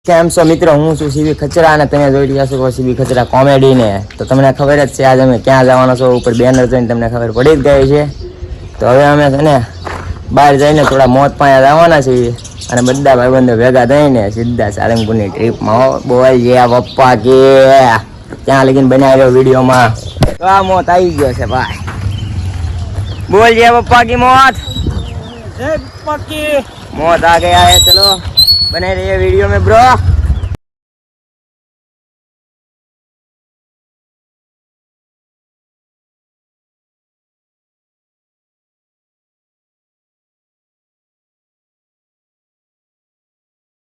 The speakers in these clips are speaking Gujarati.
કેમ છો મિત્રો, હું છું સીબી ખચરા અને તમે જોઈ રહ્યા છો સીબી ખચરા કોમેડી ને. તો તમને ખબર જ છે આજે અમે ક્યાં જવાનો છો, ઉપર બેનર જોઈને તમને ખબર પડી જ ગઈ છે. તો હવે અમે છે ને બહાર જઈને થોડા મોત પાયા જવાના છીએ અને બધા ભાઈબંધો ભેગા થઈને સીધા સારંગપુરની ટ્રીપમાં બોલ જે પપ્પા કે ત્યાં લગીને બનાવ્યો વિડીયોમાં તો આ મોત આવી ગયો છે ભાઈ. बोल ये पप्पा की मौत मौत आ गया है। चलो बने रहिए वीडियो में ब्रो।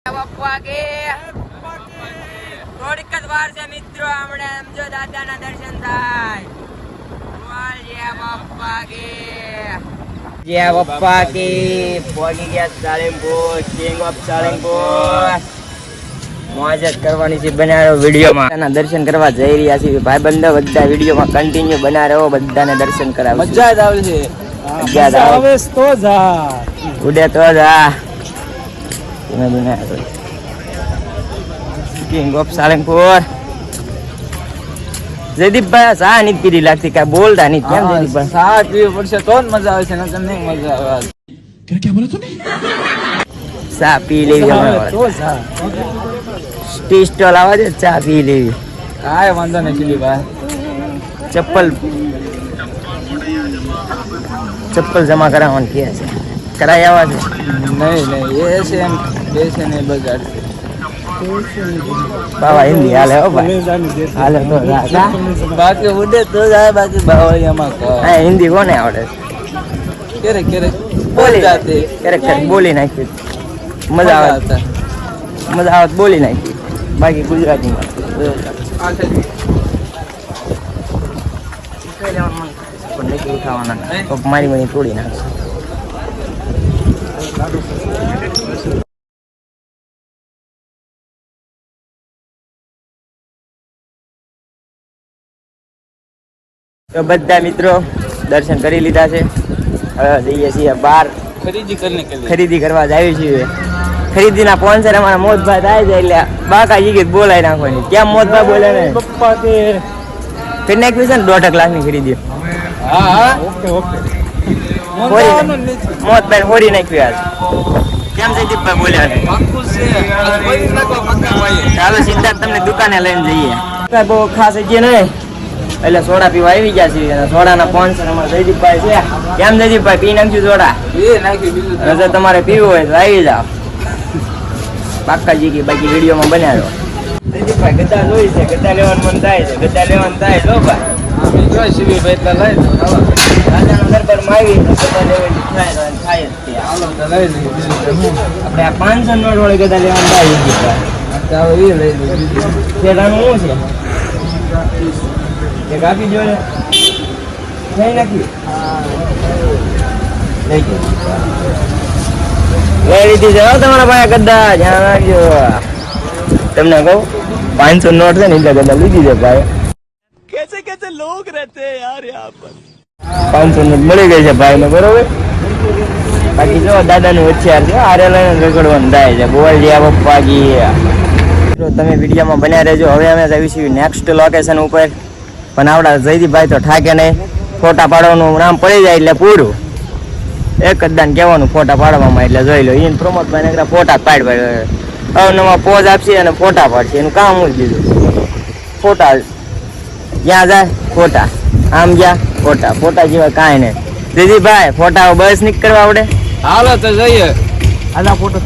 पप्पा के થોડીક જ વાર છે મિત્રો, આપણે એમ જો દાદાના દર્શન થાય. બોલ જે પપ્પા કે જય પપ્પા કી. પહોંચી ગયા સાળંગપુર, કિંગ ઓફ સાળંગપુર. મોજ જ કરવાની છે, બનાવ્યો વિડીયોમાં એના દર્શન કરવા જઈ રહ્યા છીએ ભાઈબંધો. બધા વિડીયોમાં કન્ટિન્યુ બના રહ્યો, બધાને દર્શન કરાવ. મજા જ આવે છે. મજા આવે તો જા ઉડે તો જા. King of Salangpur. જયદીપભાઈ સા નહીં પીડી લાગતી, કાંઈ બોલતા નહીં. કેમ જયદીપભાઈ? સા પીવી પડશે તો જ મજા આવે છે, નકર નહીં મજા આવે. क्या बोला तूने? ચા પી લેવી તો જા ટી સ્ટોલ આવે છે, ચા પી લેવી. કાંઈ વાંધો નહીં ચીલીભાઈ. ચપ્પલ જમા કરાવવાનું કહે છે, કરાવી આવવા છે. નહીં એ છે એમ બે છે ને બગાડ. બાબા હિન્દી હાલે હો ભાઈ, હાલે તો જા. બાકી ઉડે તો જાય, બાકી બાવળિયામાં હા હિન્દી કોને આવડે? ક્યારેક બોલી જાતે ક્યારેક બોલી નાખી, મજા આવે બોલી નાખી. બાકી ગુજરાતીમાં ઉઠાવવાના મારી મને તોડી નાખશે. તો બધા મિત્રો દર્શન કરી લીધા છે, હવે જઈએ છીએ બહાર ખરીદી કરવા જાય છીએ. ખરીદીના સ્પોન્સર અમારા મોતભાઈ થાય છે, એટલે બાકાજી ગીત બોલાય નાખવાની. કેમ મોતભાઈ બોલે ને પપ્પા કે કરી નાખ્યું છે ને 1.5 લાખની ખરીદી. હા ઓકે મોતભાઈ હોરી નાખ્યું આજ. કેમ જયદીપભાઈ બોલ્યા ને? ચાલો સીધા તમને દુકાને લઈને જઈએ. બહુ ખાસ હજી નહીં, એટલે સોડા પીવા આવી ગયા છીએ. સોડાના સ્પોન્સર અમારા જયદીપભાઈ છે. કેમ જયદીપભાઈ પી નાખજો સોડા? જો તમારે પીવું હોય તો આવી જાઓ. બાકાજી કે બાકી વિડીયોમાં બનાવ્યો. જયદીપભાઈ ગદ્દા જોઈ છે, ગદ્દા લેવાનું મન થાય છે, ગદ્દા લેવાનું થાય જો ભાઈ. રાજાના દરબારમાં આવી ગદ્દા લેવાની થાય જ છે. આપણે આ 500 નોટ વાળી ગદ્દા લેવાનું થાય છે. શું છે એક આપી જો લઈ નાખી લઈ લીધી છે તમારા પાસે ગદ્દા. ધ્યાન રાખજો. તમને કહું 500 નોટ છે ને એટલે ગદ્દા લીધી છે ભાઈ. कैसे कैसे लोग रहते हैं यार यहाँ पर. 500 નોટ મળી ગઈ છે ભાઈ ને, બરોબર. બાકી જો દાદાનું હોશિયાર છે, આરે લઈને રગડવાનું થાય છે. બોલ જે પપ્પા કી. તમે વિડીયોમાં બન્યા રહેજો. હવે અમે જઈશું નેક્સ્ટ લોકેશન ઉપર, પણ આપણા જયદીપભાઈ તો ઠાકે નહીં. ફોટા પાડવાનું નામ પડી જાય એટલે પૂરું. એક જ દાન કહેવાનું ફોટા પાડવામાં, એટલે જોઈ લો. એને પ્રમોદભાઈ ને ફોટા પાડ અવનવા પોઝ આપશે અને ફોટા પાડશે. એનું કામ જ દીધું. ફોટા જ્યાં જાય ફોટા, આમ જ્યાં ફોટા, ફોટા જેવા કાંઈ નહીં. જયદીપભાઈ ફોટા બસ નહીં કરવા આવડે? હાલો તો જઈએ. હાલો ફોટો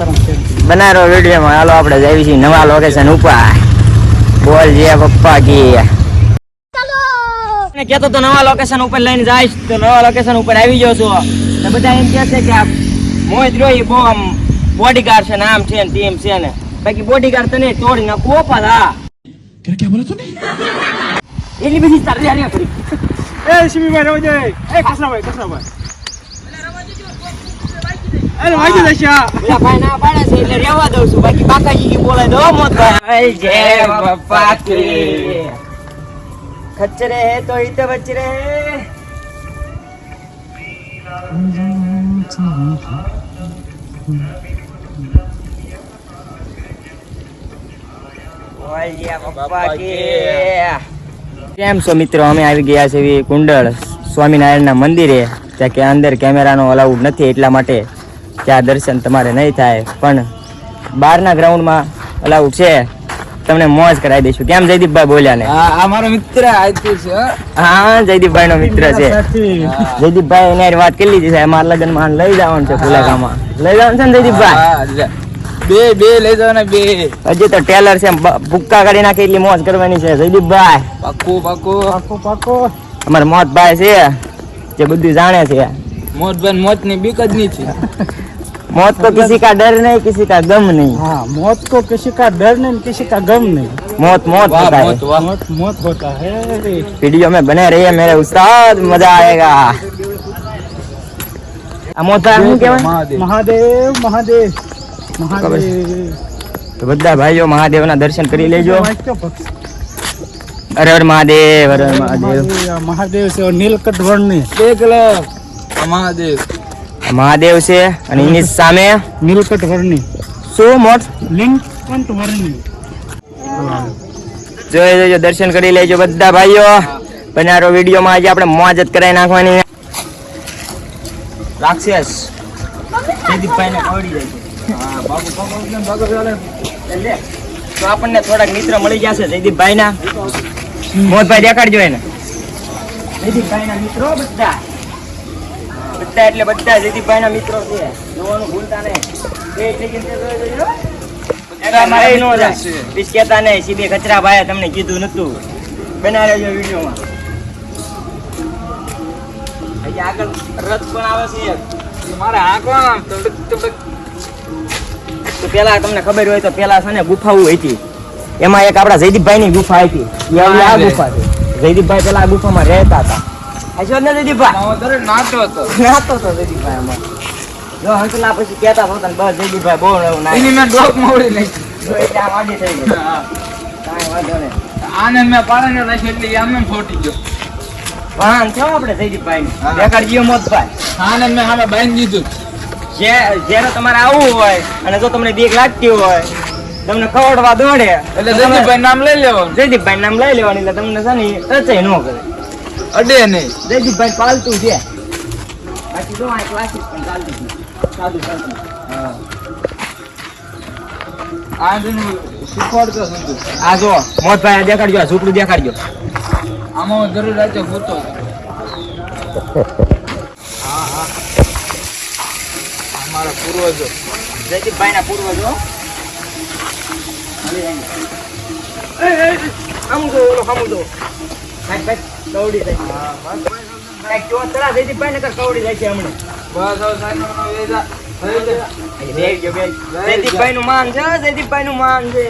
બનાવ્યો વિડીયોમાં. હાલો આપણે જઈએ છીએ નવા લોકેશન ઉપર. બોલ જે પપ્પા કી. કેતો તો નવા લોકેશન ઉપર લઈને જઈશ, તો નવા લોકેશન ઉપર આવી ગયો છું. બધા એમ કહે છે કે આ મોહિત રોહી બહુ આમ બોડીગાર્ડ છે ને, આમ છે ને તેમ છે ને. બાકી બોડીગાર્ડ તને તોડી નાખું ઓપા. હા क्या बोला तूने? એટલી બધી તારી આરી કરી. એ શિવીભાઈ રવા જાય. એ કસરાભાઈ અરે વાગી જશે. પેલા ભાઈ ના પાડે છે એટલે રહેવા દઉં છું. બાકી બાકાજી કી બોલાય દો મોતભાઈ. જય પપ્પા કી. खच्चरे है तो इत बच रहे. વાલિયા પપ્પા કે કેમ છો મિત્રો? અમે આવી ગયા છે કુંડળ સ્વામિનારાયણના મંદિરે, ત્યાં કે અંદર કેમેરાનો અલાઉડ નથી, એટલા માટે ત્યાં દર્શન તમારે નહીં થાય, પણ બહારના ગ્રાઉન્ડમાં અલાઉડ છે. તમને મોજ કરાવી દઈશું. કેમ જયદીપભાઈ બોલ્યા ને? આ મારો મિત્ર આયતું છે. હા, જયદીપભાઈ નો મિત્ર છે. જયદીપભાઈ એને વાત કરી લીધી છે, અમારા લગ્નમાં લઈ જવાનું છે, પુલાકામાં લઈ જવાનું છે ને જયદીપભાઈ? બે લઈ જાવ ને બે. હજી તો ટેલર છે, ભૂક્કા કાઢી નાખે એટલી મોજ કરવાની છે જયદીપભાઈ. પાકું. અમારા મોતભાઈ છે જે બધું જાણે છે. મોત ની બીક જ નહીં છે. मौत को किसी का डर नहीं, किसी का गम नहीं. हाँ, मौत को किसी का डर नहीं, किसी का गम नहीं. मौत होता है. मौत होता है. वीडियो में बने रहिए मेरे उस्ताद, मजा आएगा. महादेव. તો બધા ભાઈઓ મહાદેવના દર્શન કરી લેજો. હર હર મહાદેવ, હર હર મહાદેવ. મહાદેવ છે નીલકંઠ વર્ણની. દેખ લો મહાદેવ. મહાદેવ છે અને એની સામે નીલકંઠ વર્ણની. શું મોટ? નીલકંઠ વર્ણની. જોઈ દર્શન કરી લેજો બધા ભાઈઓ. બનારો વિડીયોમાં આજે આપણે મોજ જ કરાવી નાખવાની. રાક્ષસ જયદીપભાઈને આવડી જાય છે. તો આપણને થોડાક મિત્ર મળી જશે જયદીપભાઈના. મોહનભાઈ દેખાડજો એને. જયદીપભાઈના મિત્રો બધા એટલે બધા જયદીપભાઈના મિત્રો છે. જોવાનું ભૂલતા નહીં. કેતા નહીં સીબે કચરા ભાઈ તમને કીધું નતું. બનાવી લેજો વિડીયોમાં. આગળ રથ પણ આવે છે. તો પેલા તમને ખબર હોય તો પેલા છે ને ગુફાઓ હતી, એમાં એક આપડા જયદીપભાઈ ની ગુફા હતી. આ ગુફા છે. જયદીપભાઈ પેલા આ ગુફામાં રહેતા હતા. જયદીપભાઈ આમાં જો હંસલા પછી કેતા હતા ને બસ જયદીપભાઈ બહુ એવું ના એની મેં ડોક મોડી નહીં. એટલે આ વાડી થઈ ગઈ. કાંઈ વાંધો નહીં. આને મેં પાણી નાખી એટલે આમ ફોટી ગયો. વાહન છો આપણે જયદીપભાઈ દેખાડજો મોતભાઈ. આને મેં સામે બાંધી દીધું. જ્યારે તમારે આવવું હોય અને જો તમને બીક લાગતી હોય, તમને ખવડવા દોડે એટલે જયદીપભાઈ નામ લઈ લેવાનું. જયદીપભાઈ નામ લઈ લેવાનું એટલે તમને છે ને ટચે ન કરે, અડે નહીં. જયદીપભાઈ પાલતું છે. બાકી જો આ ક્લાસીસ પણ ચાલતું છે. સાદું ચાલતું. આ જેનું શીખવાડતો સંતુ. આ જો મોતભાઈ દેખાડજો, આ ઝૂપડું દેખાડજો. આમાં જરૂર રાતે હોતો. અમારા પૂર્વજો જયદીપભાઈના પૂર્વજો. કવડી જાય જયદીપભાઈ ને કવડી જાય છે હમણાં. જયદીપભાઈ નું માન છે, જયદીપભાઈ નું માન છે.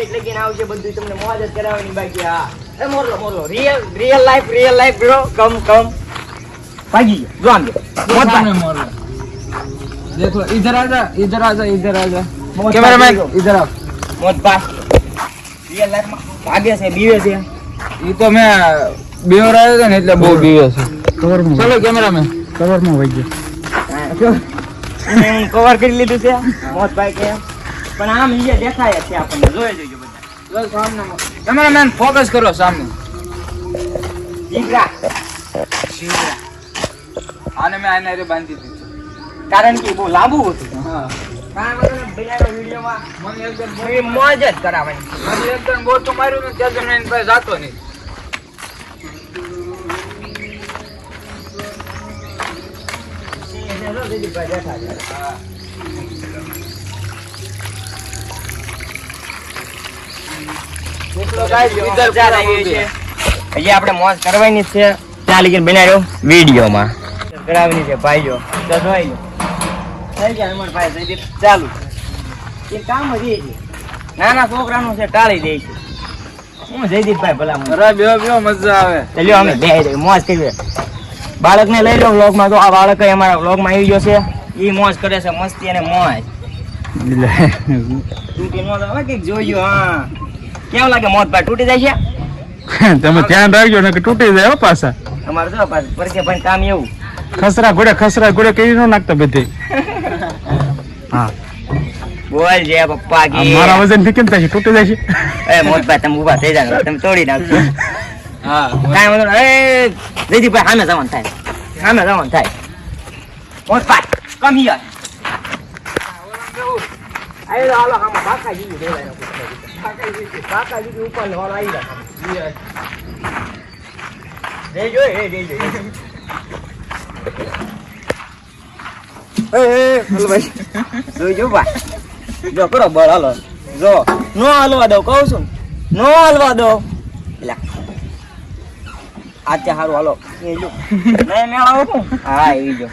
એટલે કે આવશે બધું તમને મોજ જ કરાવવાની બાકી. હા એ મોરલો રિયલ લાઈફ બ્રો. કમ ભાગી ગયો. જો આમ મોરલો. देखो इधर आजा. कैमरामैन इधर आ. મોતભાઈ રિયલ લાઈફમાં ભાગે છે, બીવે છે. ये तो मैं बेवर आया था ને એટલે બહુ બીવે છે. ચલો કેમેરામેન કવરમાં વઈ ગયો. કવર કરી લીધું છે મોતભાઈ કે, પણ આમ અહીંયા દેખાય છે આપણને. જોઈ જોજો બધા. सामने कैमरामैन फोकस करो सामने. દીકરા आने में आने रे बांधी थी. કારણ કે બહુ લાંબુ હતું. हाँ વિડીયોમાં મને એકદમ મોજ જ કરાવવાની. મને એકદમ ગોતું માર્યું ને ત્યાં જઈને પાસે જાતો નહીં. હજી આપણે મોજ કરવાની છે. ત્યાં લગીને બનાવ્યો વિડીયોમાં કરાવવાની છે ભાઈઓ. તો જોઈ લો થઈ ગયા હેમંતભાઈ જયદીપ ચાલુ. એ કામ જ એ છે, નાના છોકરાનું છે ટાળી દે છે. હું જયદીપભાઈ ભલા અરે બેહો મજા આવે. ચાલ્યો અમે બે મોજ કરીએ. બાળકને લઈ લો વ્લોગમાં. તો આ બાળક અમારા વ્લોગમાં આવી ગયો છે. એ મોજ કરે છે, મસ્તી અને મોજ. તૂટી નો આવે કે જોઈજો. હા કેવું લાગે મોતભાઈ? તૂટી જાય છે? તમે ધ્યાન રાખજો ને કે તૂટી જાય પાછા. અમારે જો પરકે ભાઈ કામ એવું ખસરા ઘોડે કરી ન નાખતા બધે. હા બોલ જય પપ્પા આ કી મારા વજન થી કેમ થાય છે? તૂટી જાય છે? એ મોટભાઈ તમે ઊભા થઈ જાઓ, તમે તોડી નાખજો. હા કાંઈ વાંધો નહીં. એ જયદીપભાઈ સામે જવાનું થાય, સામે જવાનું થાય. મોટભાઈ કમ હિયર. આયો હાલો આમાં બાકા જીવી દેવાય. બાકા જીવી ઉપર વાળો આવી જાય. દેજો એ દેજો. એ હાલો ભાઈ. જોઈજો ભાઈ. જો કરો બળ હાલો. જો નો હાલવા દો કહું છું. નો હાલવા દો. એલા આજે હારું હાલો. એ જો. નહીં મેળાવો છું. હા એ જો.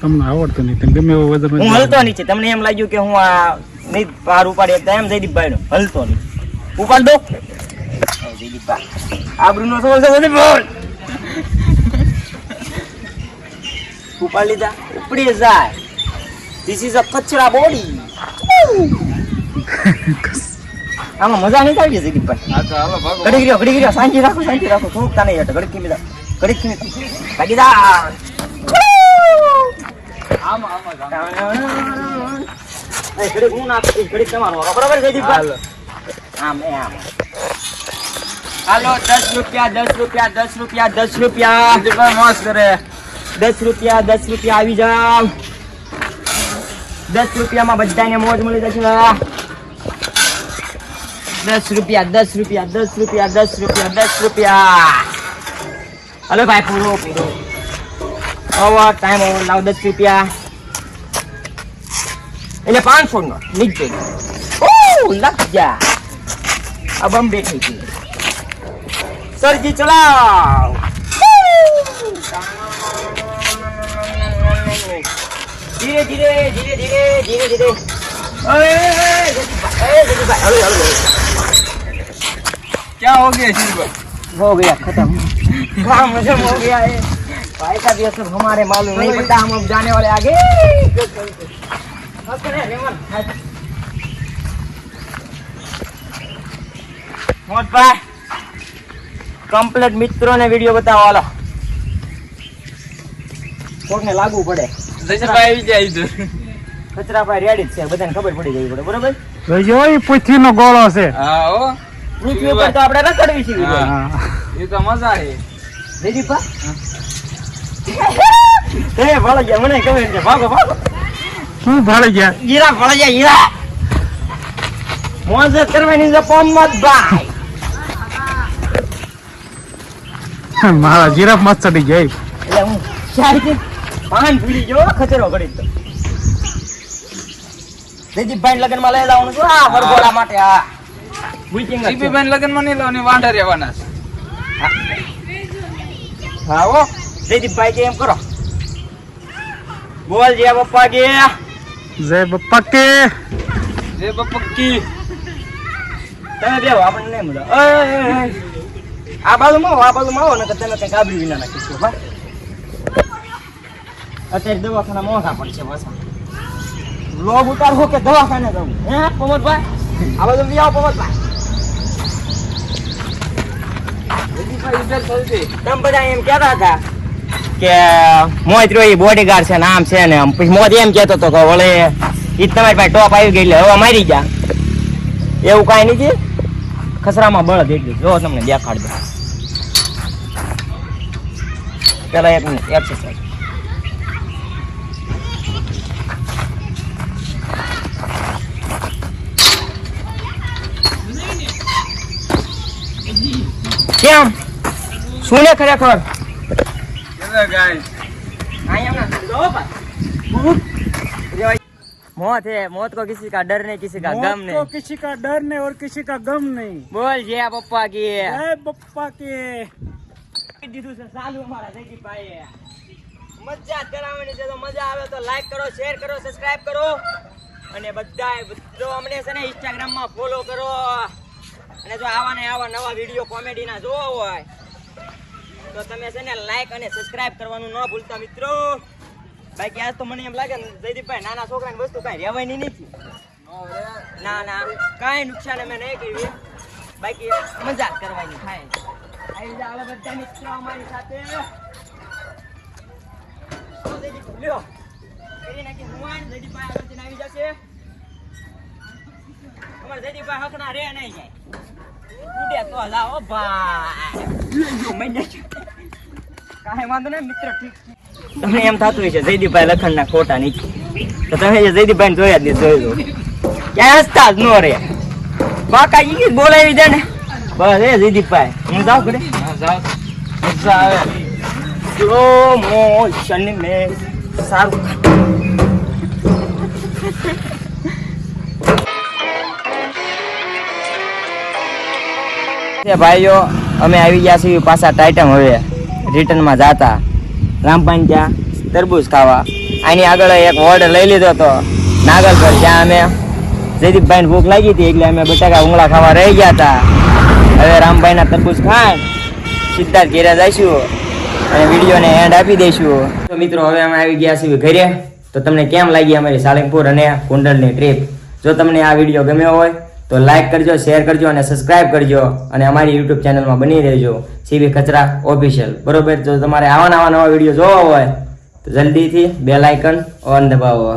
તમને આવડતું નહીં, તમે ગમે એવો વજન હું હલતો નહીં છે. તમને એમ લાગ્યું કે હું આ નહીં પાર ઉપાડી શકતા એમ જયદીપભાઈ નો હલતો નહીં. ઉપાડ દો. જયદીપભાઈ આબરૂનો સવાલ છે બોલ. ઉપાડ લીધા ઉપડી જાય. ધીસ ઇઝ અ કચરા બોડી. આમાં મજા નહીં આવી જયદીપભાઈ. હા તો હાલો ભાગો ઘડી ગયો શાંતિ રાખો થોડુંક નહીં હટો. ઘડી કિમી ભાગી જા. આમાં આમાં એ ઘડી હું નાખી ઘડી તમારો બરાબર જયદીપભાઈ. આમ હાલો 10 રૂપિયા 10 રૂપિયા 10 રૂપિયા 10 રૂપિયા. જયદીપભાઈ મોજ કરે. 10 રૂપિયા 10 રૂપિયા આવી જાવ. 10 રૂપિયામાં બધાને મોજ મળી જશે. 10 રૂપિયા 10 રૂપિયા 10 રૂપિયા 10 રૂપિયા 10 રૂપિયા. હલો ભાઈ પૂરો ઓવર ટાઈમ ઓવર લાવ 10 રૂપિયા એટલે 500 નો નીચે. લગ જા. આ બોમ્બે થઈ ગઈ. સરજી ચલાવ. ધીરે ધીરે ધીરે ધીરે ધીરે ધીરે. क्या हो गया जयदीपभाई? हो गया खत्म. काम खत्म हो गया है भाई साहब. ये सब हमारे मालूम नहीं पड़ता. हम अब जाने वाले आगे. મોટભાઈ કમ્પ્લીટ મિત્રોને વિડીયો બતાવો હાલો. કોકને લાગુ પડે. જયદીપભાઈ આવી જાય તો કચરાભાઈ રેડી જ છે, બધાને ખબર પડી જવી પડે બરોબર. જોઈજો એ પૂંછીનો ગોળો છે. હા હો નીચે ઉપર તો આપણે રખડવી છે. હા. એ તો મજા છે. જયદીપા એ ભળ ગયા મને ખબર છે. ભાગો ભાગો. શું ભાળી ગયા? હીરા ભળ ગયા હીરા. મોજ કરવાની છે પોમતભાઈ. મારા જીરાફ મત ચડી જાય. એટલે હું શાયદ પાન ભૂલી ગયો ખતરો કરી તો. જયદીપભાઈ લગનમાં લઈ જવાનું છું આ વરઘોડા માટે. આ બુકિંગ જીપીભાઈ લગનમાં નહીં લેવાની, વાંઢા રહેવાના છે. હા હો જયદીપભાઈ કે એમ કરો. બોલ જય પપ્પા કે. જય બપ્પા કે. જય પપ્પકી. તમે બેહો આપણને નહીં મજા. આ બાજુમાં આવો ને તમે કઈ ગાબડી વિના નાખીશું. હા અત્યારે દવાખાના મોંઘા પડશે બસ. લોગ ઉતારવો કે દવાખાને જવું? હે પમતભાઈ આ બાજુ બી આવો પમતભાઈ. જયદીપભાઈ ઉધર થશે. તમે બધા એમ કહેતા હતા કે મોજ એ બોડીગાર્ડ છે ને આમ છે ને આમ. પછી મોજ એમ કહેતો હતો કે વળે ઈ તમારી પાસે ટોપ આવી ગઈ એટલે હવે મારી ગયા. એવું કાંઈ નથી. ખસરામાં બળદ એટલી જો તમને દેખાડ દો. પેલા એક મિનિટ એક્સરસાઇઝ. કેમ શું ને ખરેખર કેવા ગાય? मौत है, मौत को किसी का डर नहीं, किसी का गम नहीं. किसी का डर नहीं और किसी का गम नहीं. बोल जय पप्पा की. जय बप्पा के. દીધું છે ચાલુ અમારા જયદીપભાઈએ. મજા કરાવવાની છે તો મજા આવે તો લાઈક કરો, શેર કરો, સબસ્ક્રાઇબ કરો અને બધાય બધો અમને છે ને ઇન્સ્ટાગ્રામ માં ફોલો કરો. અને જો આવા ને આવા નવા વિડીયો કોમેડી ના જોવા હોય તો તમે છે ને લાઈક અને સબસ્ક્રાઇબ કરવાનું ન ભૂલતા મિત્રો. બાકી આજ તો મને એમ લાગે ને જયદીપભાઈ નાના છોકરાની વસ્તુ કાંઈ રહેવાની નથી. ના ના કાંઈ નુકસાન અમે નહીં કર્યું. બાકી મજા કરવાની થાય. આવી જાવ હવે બધા મિત્રો અમારી સાથે. લ્યો કરી નાખી મોવાન જયદીપભાઈ આગળ આવી જશે અમાર જયદીપભાઈ હકના રે નહીં જાય ઉડે તો લાવો ભાઈ જો મૈયા કાંઈ વાંધો નહીં મિત્ર ઠીક તમને એમ થતું હશે જયદીપભાઈ લખણના ખોટા નીચે તો તમે જયદીપભાઈ જોયા જ નહીં જોઈ લો ક્યાં હસતા જ નો રે બાકા ઈ બોલાવી દે ને બસ એ જયદીપભાઈ હું જાઉં કરે મજા આવે સ્લો મોશન મે સારું ભાઈઓ અમે આવી ગયા છીએ પાછા ટાઈટમ હવે રિટર્નમાં જાતા રામપાન ત્યાં તરબૂચ ખાવા આની આગળ એક વોર્ડ લઈ લીધો હતો નાગલપર ત્યાં અમે જયદીપભાઈને ભૂખ લાગી હતી એટલે અમે બટાકા ઉંગળા ખાવા રહી ગયા હતા હવે રામભાઈના તરબૂચ ખાઈ સીધા જ ઘેરે જઈશું અને વિડીયોને એન્ડ આપી દઈશું તો મિત્રો હવે અમે આવી ગયા છીએ ઘરે તો તમને કેમ લાગી અમારી સાળંગપુર અને કુંડલની ટ્રીપ જો તમને આ વિડીયો ગમ્યો હોય તો લાઈક કરજો શેર કરજો અને સબસ્ક્રાઇબ કરજો અને અમારી યુટ્યુબ ચેનલમાં બની રહેજો સીબી કચરા ઓફિશિયલ બરોબર જો તમારે આવા નવા વિડીયો જોવા હોય તો જલ્દીથી બેલ આઇકન ઓન દબાવો